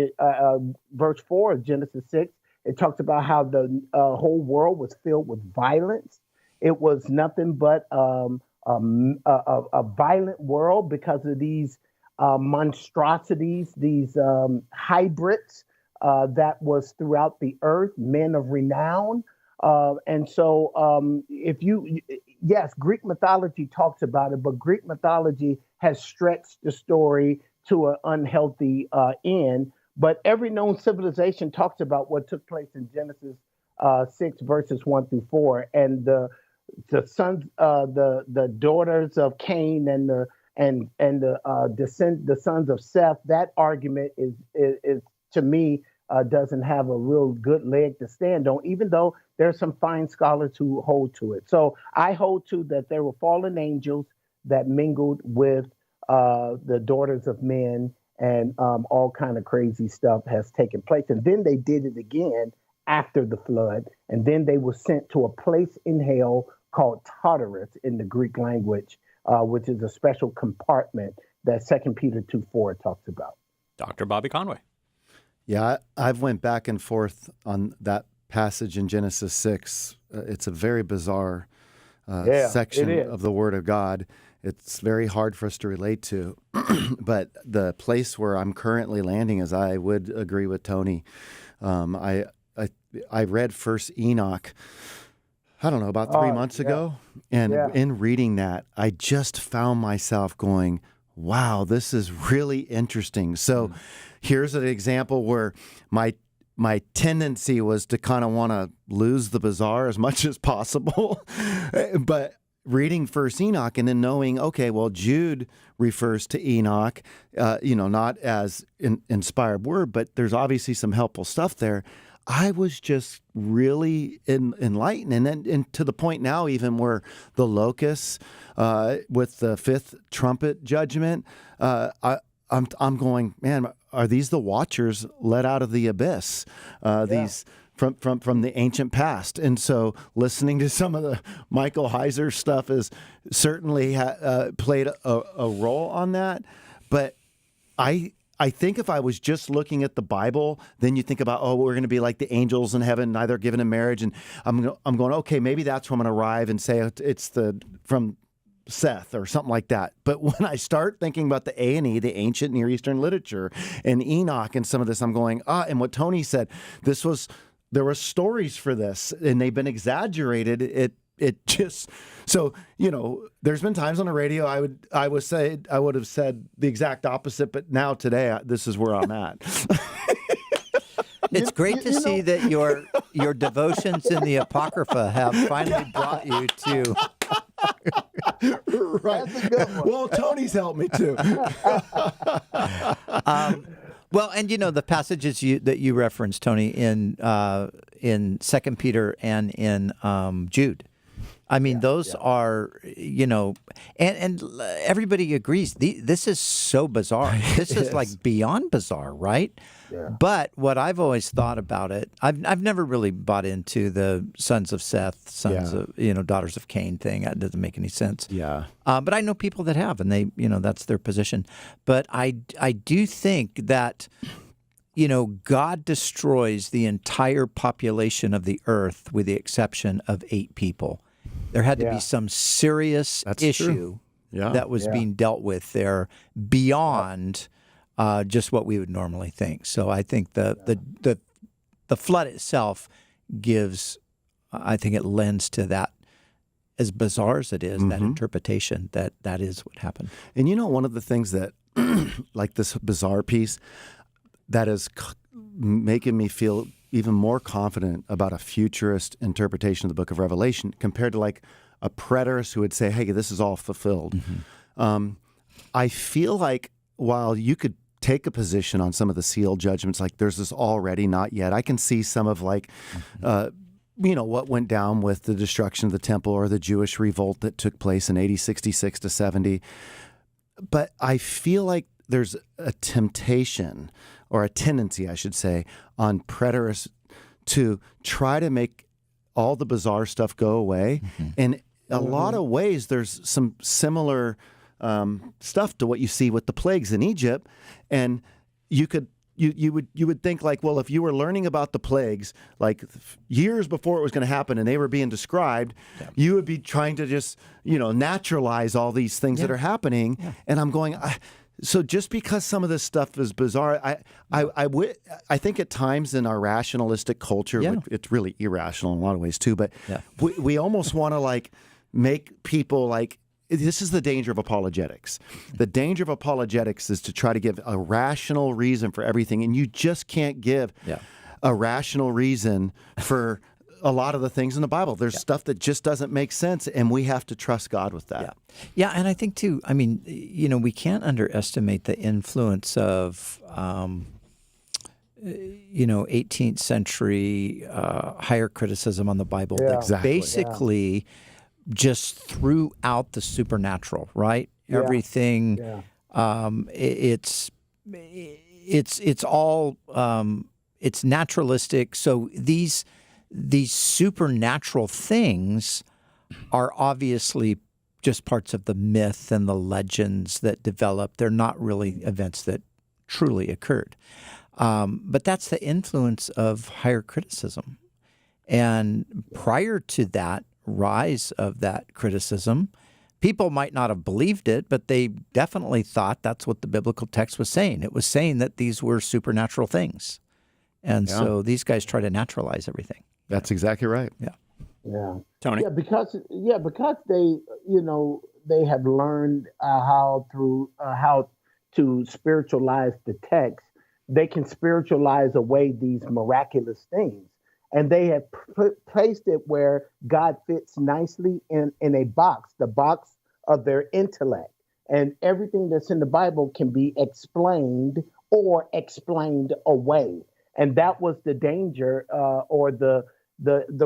D: verse 4 of Genesis 6, it talks about how the whole world was filled with violence. It was nothing but a violent world because of these monstrosities, these hybrids that was throughout the earth, men of renown. Yes, Greek mythology talks about it, but Greek mythology has stretched the story to an unhealthy end. But every known civilization talks about what took place in Genesis 6 verses 1-4, and the sons, the daughters of Cain and the sons of Seth. That argument is to me doesn't have a real good leg to stand on, even though there are some fine scholars who hold to it. So I hold to that there were fallen angels that mingled with the daughters of men, and all kind of crazy stuff has taken place. And then they did it again after the flood, and then they were sent to a place in hell called Tartarus in the Greek language, which is a special compartment that 2 Peter 2:4 talks about.
A: Dr. Bobby Conway.
B: Yeah, I've went back and forth on that passage in Genesis 6. It's a very bizarre section of the Word of God. It's very hard for us to relate to. But the place where I'm currently landing is, I would agree with Tony. I read First Enoch, I don't know, about 3 months ago. And in reading that, I just found myself going, wow, this is really interesting. So here's an example where my tendency was to kind of want to lose the bizarre as much as possible. But reading First Enoch and then knowing, okay, well, Jude refers to Enoch, not as an inspired word, but there's obviously some helpful stuff there. I was just really enlightened, and to the point now even where the locusts with the fifth trumpet judgment, I'm going, man, are these the watchers let out of the abyss? These from the ancient past. And so listening to some of the Michael Heiser stuff is certainly played a role on that. But I think if I was just looking at the Bible, then you think about, we're going to be like the angels in heaven, neither given in marriage. And I'm going, okay, maybe that's where I'm going to arrive and say it's from Seth or something like that. But when I start thinking about the A&E, the ancient Near Eastern literature, and Enoch and some of this, I'm going, and what Tony said, there were stories for this, and they've been exaggerated. It just, so, there's been times on the radio I would have said the exact opposite, but now today this is where I'm at.
C: It's great to see that your devotions in the Apocrypha have finally brought you to
B: Right.
D: That's a good one.
B: Well, Tony's helped me too.
C: Well, and the passages that you referenced, Tony, in 2 Peter and in Jude. I mean, those are, and everybody agrees. This is so bizarre. This is like beyond bizarre, right?
D: Yeah.
C: But what I've always thought about it, I've never really bought into the sons of Seth, sons of daughters of Cain thing. That doesn't make any sense.
B: Yeah.
C: But I know people that have, and they, that's their position. But I do think that, God destroys the entire population of the earth with the exception of 8 people. There had to be some serious issue that was being dealt with there beyond just what we would normally think. So I think the flood itself gives, I think it lends to that, as bizarre as it is, that interpretation that is what happened.
B: And one of the things that, like this bizarre piece, that is making me feel even more confident about a futurist interpretation of the book of Revelation compared to like a preterist who would say, hey, this is all fulfilled. I feel like while you could take a position on some of the seal judgments, like there's this already, not yet, I can see some of like, what went down with the destruction of the temple or the Jewish revolt that took place in 66 to 70. But I feel like there's a temptation, or a tendency, I should say, on preterists to try to make all the bizarre stuff go away. In a lot of ways, there's some similar stuff to what you see with the plagues in Egypt, and you would think like, well, if you were learning about the plagues like years before it was going to happen and they were being described, you would be trying to just naturalize all these things that are happening. And I'm going, so just because some of this stuff is bizarre, I think at times in our rationalistic culture, it's really irrational in a lot of ways too, but we almost want to like make people like, this is the danger of apologetics. The danger of apologetics is to try to give a rational reason for everything, and you just can't give a rational reason for a lot of the things in the Bible. There's stuff that just doesn't make sense, and we have to trust God with that.
C: Yeah, and I think too, I mean, we can't underestimate the influence of, 18th century higher criticism on the Bible that basically just threw out the supernatural, right? Everything, it's all, it's naturalistic. So these supernatural things are obviously just parts of the myth and the legends that develop. They're not really events that truly occurred. But that's the influence of higher criticism. And prior to that rise of that criticism, people might not have believed it, but they definitely thought that's what the biblical text was saying. It was saying that these were supernatural things. And so these guys try to naturalize everything.
B: That's exactly right.
D: Yeah.
A: Tony?
D: Because they, they have learned how to spiritualize the text. They can spiritualize away these miraculous things. And they have placed it where God fits nicely in a box, the box of their intellect. And everything that's in the Bible can be explained or explained away. And that was the danger or the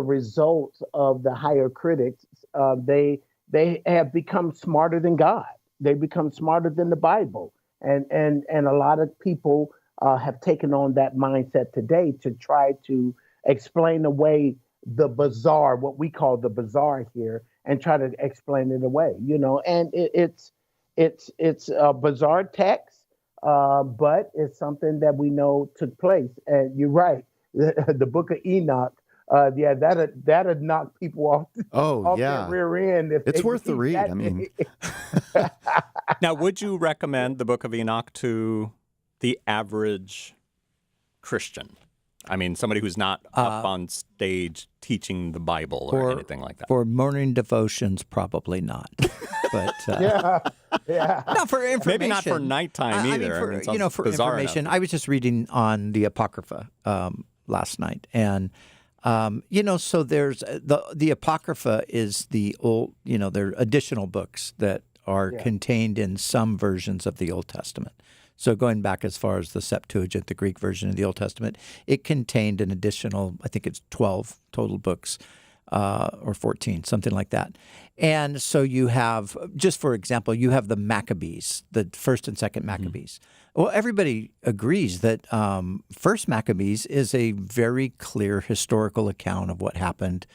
D: result of the higher critics. They have become smarter than God. They become smarter than the Bible. And a lot of people have taken on that mindset today to try to explain away the bizarre, what we call the bizarre here, and try to explain it away, and it's a bizarre text, but it's something that we know took place. And you're right, the book of Enoch, that'd knock people off their rear end. If
B: it's worth the read. I mean,
A: now, would you recommend the book of Enoch to the average Christian? I mean, somebody who's not up on stage teaching the Bible or anything like that.
C: For morning devotions, probably not. But no, for information.
A: Maybe not for nighttime either.
C: For information.
A: Enough.
C: I was just reading on the Apocrypha last night, and So there's the Apocrypha is the old, there are additional books that are contained in some versions of the Old Testament. So going back as far as the Septuagint, the Greek version of the Old Testament, it contained an additional, I think it's 12 total books, or 14, something like that. And so you have, just for example, you have the Maccabees, the first and second Maccabees. Well, everybody agrees that first Maccabees is a very clear historical account of what happened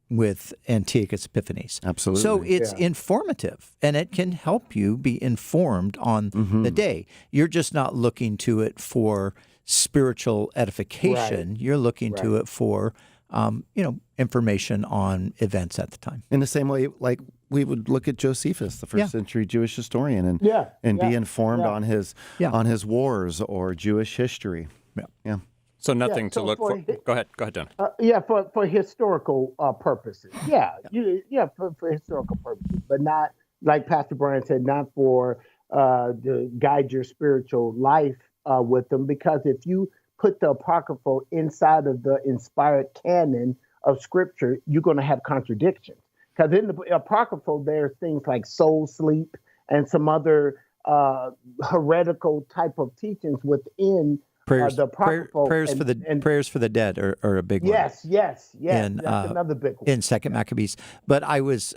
C: with Antiochus Epiphanes.
B: Absolutely.
C: So it's informative, and it can help you be informed on the day. You're just not looking to it for spiritual edification.
D: Right.
C: You're looking to it for, information on events at the time.
B: In the same way, like we would look at Josephus, the first century Jewish historian, and be informed on his wars or Jewish history. Yeah.
A: So nothing to look for. Go ahead, Don.
D: For historical purposes. For historical purposes, but not, like Pastor Brian said, not for to guide your spiritual life with them. Because if you put the Apocryphal inside of the inspired canon of Scripture, you're going to have contradictions. Because in the Apocryphal, there's things like soul sleep and some other heretical type of teachings within
C: prayers.
D: The Apocryphal.
C: Prayers for the dead are a big one.
D: Yes. That's another big one.
C: In Second Maccabees. But I was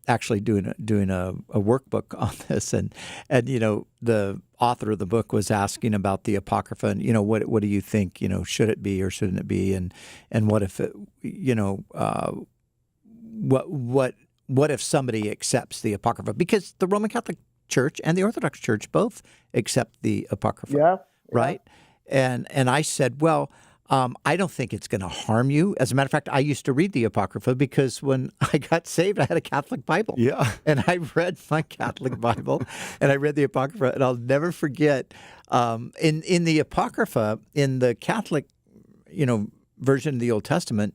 C: actually doing a workbook on this, and the author of the book was asking about the Apocrypha, and what do you think? Should it be or shouldn't it be? And what if it, what if somebody accepts the Apocrypha? Because the Roman Catholic Church and the Orthodox Church both accept the Apocrypha, right? And I said, well, I don't think it's going to harm you. As a matter of fact, I used to read the Apocrypha because when I got saved, I had a Catholic Bible. Yeah. And I read my Catholic Bible, and I read the Apocrypha, and I'll never forget, in the Apocrypha, in the Catholic, version of the Old Testament,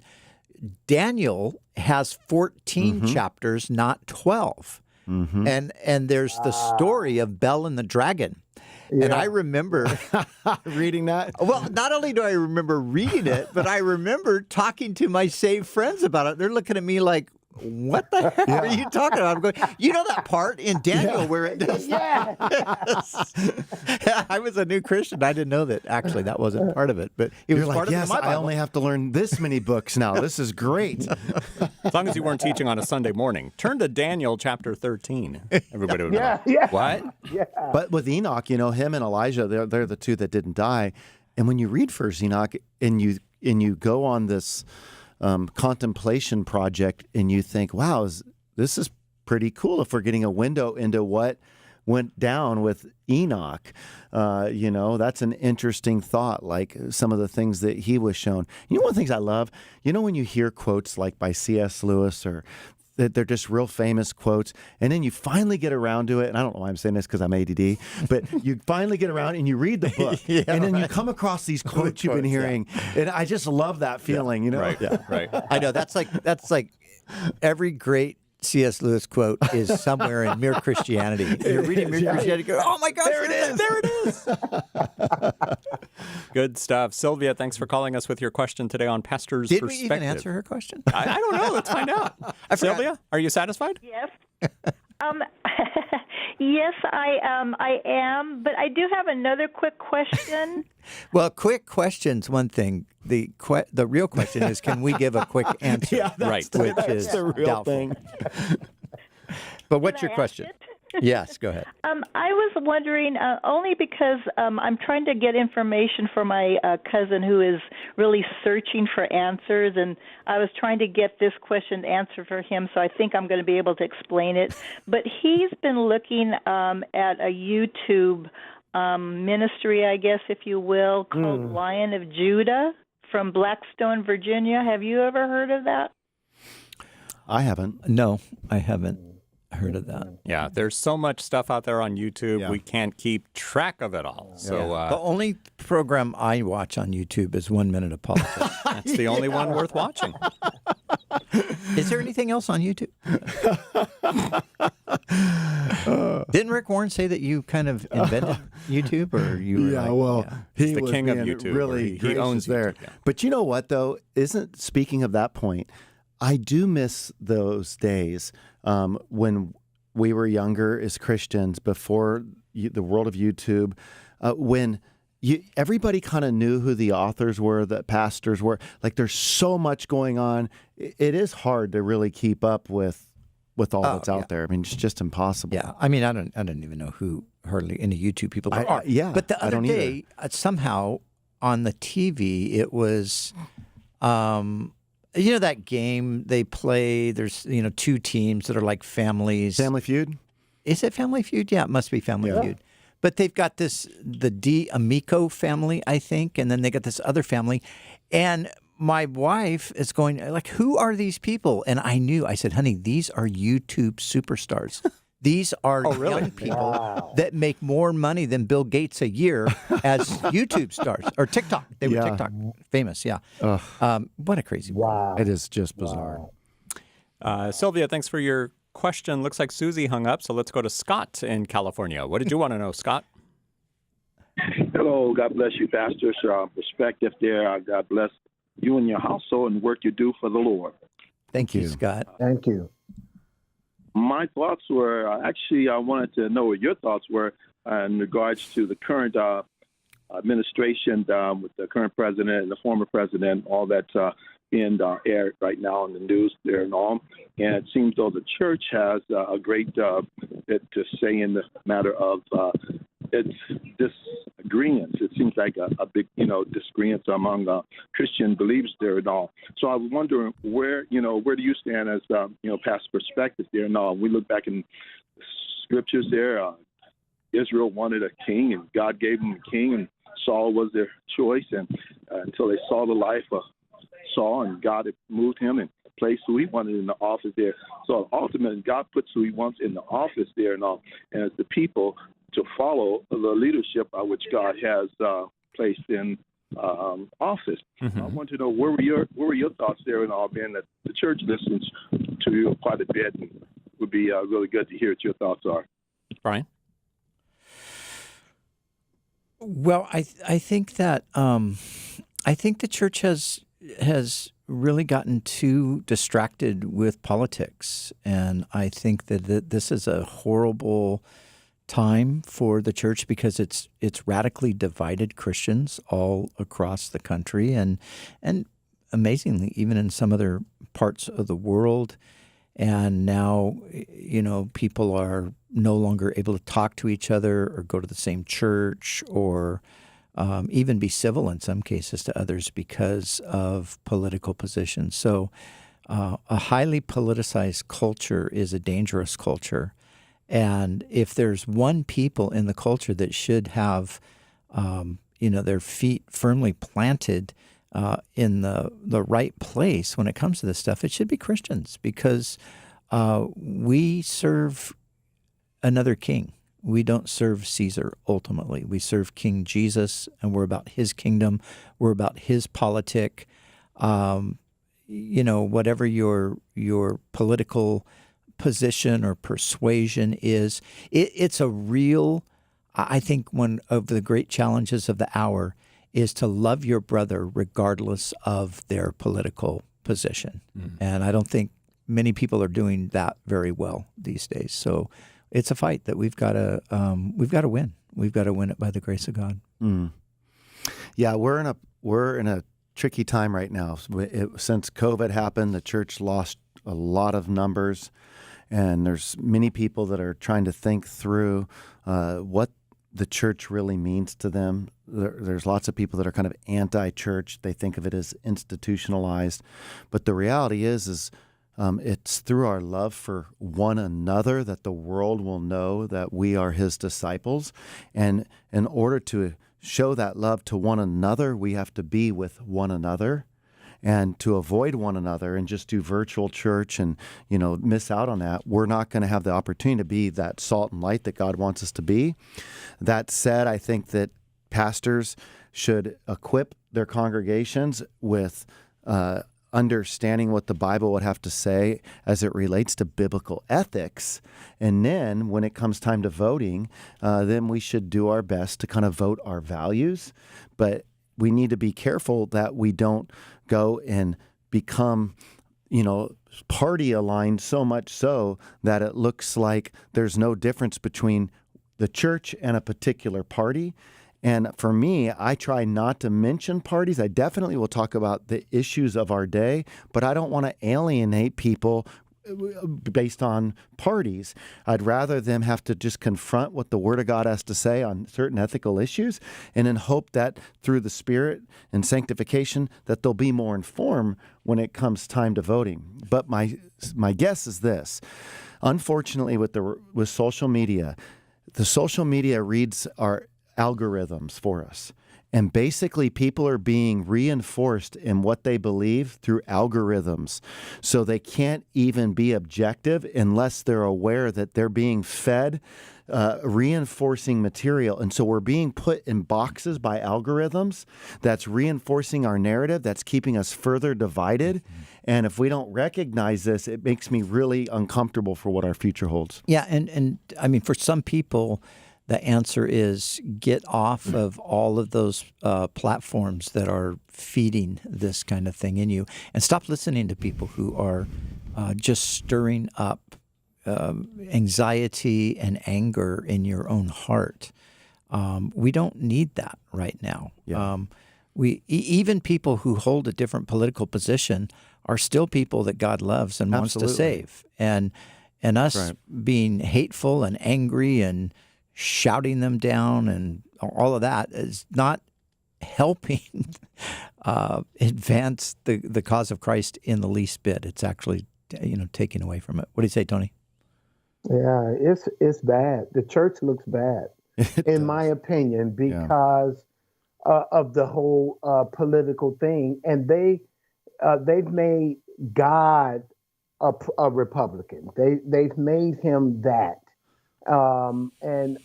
C: Daniel has 14 chapters, not 12. And there's the story of Bel and the dragon. And I remember
B: reading that.
C: Well, not only do I remember reading it, but I remember talking to my saved friends about it. They're looking at me like, what the heck are you talking about? I'm going, that part in Daniel where it does that? I was a new Christian. I didn't know that actually that wasn't part of it, but it was part of my Bible.
B: I only have to learn this many books now. This is great.
A: As long as you weren't teaching on a Sunday morning. Turn to Daniel chapter 13. Everybody would know. What?
B: Yeah. But with Enoch, him and Elijah, they're the two that didn't die. And when you read First Enoch and you go on this contemplation project and you think, wow, this is pretty cool if we're getting a window into what went down with Enoch. That's an interesting thought, like some of the things that he was shown. One of the things I love, when you hear quotes like by C.S. Lewis or they're just real famous quotes, and then you finally get around to it, and I don't know why I'm saying this because I'm ADD, but you finally get around and you read the book, and then you come across these quotes you've been hearing, and I just love that feeling,
A: Right.
C: I know, that's like every great C.S. Lewis quote is somewhere in Mere Christianity. You're reading Mere Christianity, go, oh my gosh, there it is.
A: Good stuff. Sylvia, thanks for calling us with your question today on Pastor's
C: Did
A: Perspective.
C: we even answer her question?
A: I don't know. Let's find out. Sylvia, are you satisfied?
E: Yes. Yes, I am, but I do have another quick question.
C: Well, quick question's one thing. The real question is, can we give a quick answer?
B: That's the real
C: doubtful.
B: thing.
C: But what's your question? Yes, go ahead.
E: I was wondering, only because I'm trying to get information for my cousin who is really searching for answers, and I was trying to get this question answered for him, so I think I'm going to be able to explain it. But he's been looking at a YouTube ministry, I guess, if you will, called Lion of Judah from Blackstone, Virginia. Have you ever heard of that?
B: I haven't.
C: No, I haven't heard of that.
A: Yeah, there's so much stuff out there on YouTube. We can't keep track of it all. So
C: the only program I watch on YouTube is 1 Minute of Politics.
A: That's the only one worth watching.
C: Is there anything else on YouTube? Didn't Rick Warren say that you kind of invented YouTube, or you were
B: he
A: He's the
B: was
A: king of
B: being
A: YouTube,
B: really
A: he owns
B: there.
A: YouTube, yeah.
B: But you know what, though? Speaking of that point, I do miss those days when we were younger as Christians, before the world of YouTube, when everybody kind of knew who the authors were, the pastors were. Like, there's so much going on. It is hard to really keep up with all that's out there. I mean, it's just impossible.
C: Yeah, I mean, I don't even know who hardly any YouTube people there are.
B: Yeah,
C: but the
B: I
C: other
B: don't
C: day, somehow on the TV, it was, that game they play. There's two teams that are like families.
B: Family Feud?
C: Is it Family Feud? Yeah, it must be Family Feud. But they've got the D'Amico family, I think, and then they got this other family, and my wife is going like, who are these people? And I said, honey, these are YouTube superstars. These are young people that make more money than Bill Gates a year as YouTube stars, or TikTok. They were TikTok famous, what a crazy world.
B: It is just bizarre.
A: Sylvia, thanks for your question. Looks like Susie hung up, so let's go to Scott in California. What did you want to know, Scott?
F: Hello, God bless you, pastors. Perspective there. God bless you and your household and work you do for the Lord.
C: Thank you, Scott.
D: Thank you.
F: My thoughts were, I wanted to know what your thoughts were in regards to the current administration with the current president and the former president, all that's being aired right now in the news there and all. And it seems though the church has a great bit to say in the matter of its disagreements. It seems like a big, disagreements among Christian believers there and all. So I was wondering where do you stand as, past perspective there and all. We look back in scriptures there. Israel wanted a king, and God gave them a king, and Saul was their choice. And until they saw the life of Saul, and God had moved him and placed who he wanted in the office there. So ultimately, God puts who he wants in the office there and all. And it's the people to follow the leadership which God has placed in office. I want to know where were your thoughts there and all, being that the church listens to you quite a bit, and would be really good to hear what your thoughts are.
A: Brian?
C: Well, I think that I think the church has really gotten too distracted with politics, and I think that this is a horrible time for the church because it's radically divided Christians all across the country, and amazingly, even in some other parts of the world. And now, people are no longer able to talk to each other or go to the same church or even be civil in some cases to others because of political positions. So a highly politicized culture is a dangerous culture. And if there's one people in the culture that should have, their feet firmly planted in the right place when it comes to this stuff, it should be Christians, because we serve another king. We don't serve Caesar ultimately. We serve King Jesus, and we're about his kingdom. We're about his politic. Whatever your political position or persuasion is, it's a real, I think one of the great challenges of the hour is to love your brother regardless of their political position. And I don't think many people are doing that very well these days. So it's a fight that we've got to win. We've got to win it by the grace of God.
B: Yeah, we're in a tricky time right now. Since COVID happened, the church lost a lot of numbers, and there's many people that are trying to think through what the church really means to them. There's lots of people that are kind of anti-church. They think of it as institutionalized. But the reality is it's through our love for one another that the world will know that we are his disciples. And in order to show that love to one another, we have to be with one another. And to avoid one another and just do virtual church and, miss out on that, we're not going to have the opportunity to be that salt and light that God wants us to be. That said, I think that pastors should equip their congregations with understanding what the Bible would have to say as it relates to biblical ethics. And then when it comes time to voting, then we should do our best to kind of vote our values. But we need to be careful that we don't go and become, party aligned so much so that it looks like there's no difference between the church and a particular party. And for me, I try not to mention parties. I definitely will talk about the issues of our day, but I don't want to alienate people based on parties. I'd rather them have to just confront what the Word of God has to say on certain ethical issues, and then hope that through the Spirit and sanctification that they'll be more informed when it comes time to voting. But my guess is this. Unfortunately, with social media, the social media reads our algorithms for us. And basically, people are being reinforced in what they believe through algorithms. So they can't even be objective unless they're aware that they're being fed reinforcing material. And so we're being put in boxes by algorithms that's reinforcing our narrative, that's keeping us further divided. Mm-hmm. And if we don't recognize this, it makes me really uncomfortable for what our future holds.
C: Yeah, and I mean, for some people, the answer is get off of all of those platforms that are feeding this kind of thing in you, and stop listening to people who are just stirring up anxiety and anger in your own heart. We don't need that right now. Yeah. Even people who hold a different political position are still people that God loves and wants to save. And us being hateful and angry and shouting them down and all of that is not helping advance the cause of Christ in the least bit. It's actually, taking away from it. What do you say, Tony?
D: Yeah, it's bad. The church looks bad, in my opinion, because of the whole political thing, and they've made God a Republican. They've made him that. And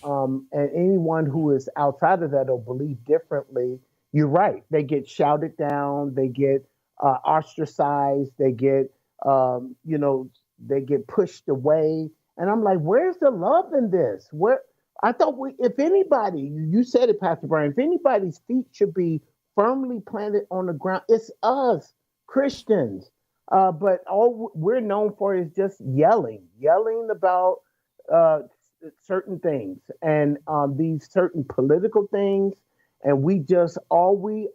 D: anyone who is outside of that or believe differently, you're right. They get shouted down. They get ostracized. They get, they get pushed away. And I'm like, where's the love in this? I thought if anybody, you said it, Pastor Brian, if anybody's feet should be firmly planted on the ground, it's us, Christians. But all we're known for is just yelling about certain things and these certain political things, and we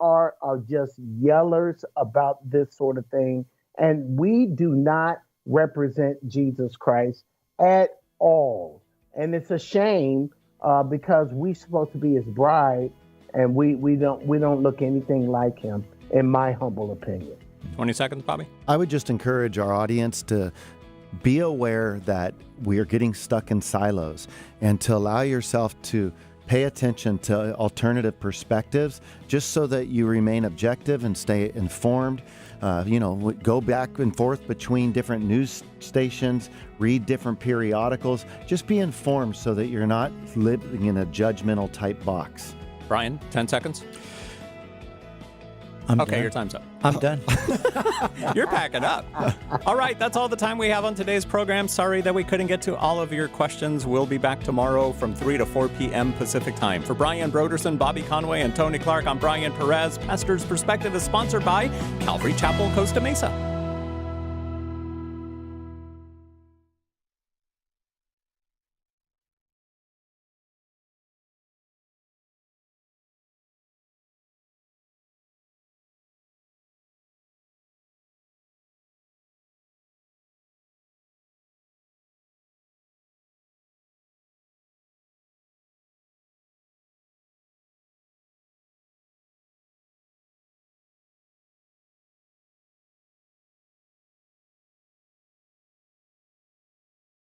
D: are just yellers about this sort of thing, and we do not represent Jesus Christ at all. And it's a shame because we're supposed to be his bride, and we don't look anything like him, in my humble opinion.
A: 20 seconds, Bobby.
B: I would just encourage our audience to be aware that we are getting stuck in silos, and to allow yourself to pay attention to alternative perspectives, just so that you remain objective and stay informed. Go back and forth between different news stations, read different periodicals. Just be informed so that you're not living in a judgmental type box.
A: Brian, 10 seconds.
C: Okay,
A: your time's up.
C: I'm done.
A: You're packing up. All right, that's all the time we have on today's program. Sorry that we couldn't get to all of your questions. We'll be back tomorrow from 3 to 4 p.m. Pacific time. For Brian Brodersen, Bobby Conway, and Tony Clark, I'm Brian Perez. Pastor's Perspective is sponsored by Calvary Chapel, Costa Mesa.